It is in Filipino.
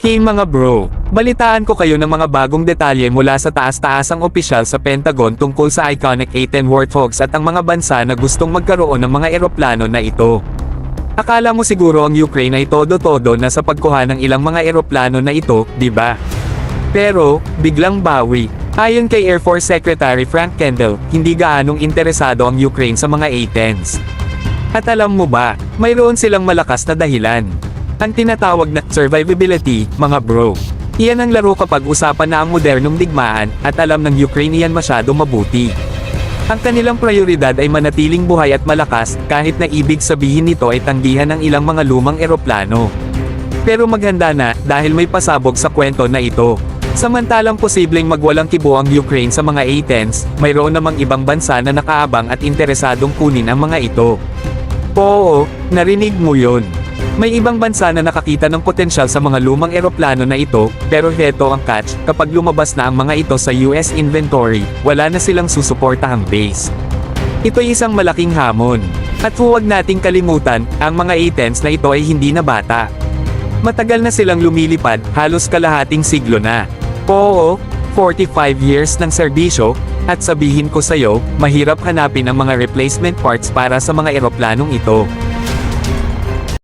Hey mga bro, balitaan ko kayo ng mga bagong detalye mula sa taas-taasang opisyal sa Pentagon tungkol sa iconic A-10 Warthogs at ang mga bansa na gustong magkaroon ng mga eroplano na ito. Akala mo siguro ang Ukraine ay todo-todo na sa pagkuha ng ilang mga eroplano na ito, di ba? Pero, biglang bawi. Ayon kay Air Force Secretary Frank Kendall, hindi gaanong interesado ang Ukraine sa mga A-10s. At alam mo ba, mayroon silang malakas na dahilan. Ang tinatawag na survivability, mga bro. Iyan ang laro kapag usapan na ang modernong digmaan, at alam ng Ukrainian masyado mabuti. Ang kanilang prioridad ay manatiling buhay at malakas, kahit na ibig sabihin nito ay tanggihan ng ilang mga lumang eroplano. Pero maghanda na, dahil may pasabog sa kwento na ito. Samantalang posibleng magwalang kibo ang Ukraine sa mga A-10s, mayroon namang ibang bansa na nakaabang at interesadong kunin ang mga ito. Oo, narinig mo yun. May ibang bansa na nakakita ng potensyal sa mga lumang eroplano na ito, pero heto ang catch, kapag lumabas na ang mga ito sa US inventory, wala na silang susuportahang base. Ito'y isang malaking hamon. At huwag nating kalimutan, ang mga A-10s na ito ay hindi na bata. Matagal na silang lumilipad, halos kalahating siglo na. Oo, 45 years ng serbisyo, at sabihin ko sa'yo, mahirap hanapin ang mga replacement parts para sa mga eroplanong ito.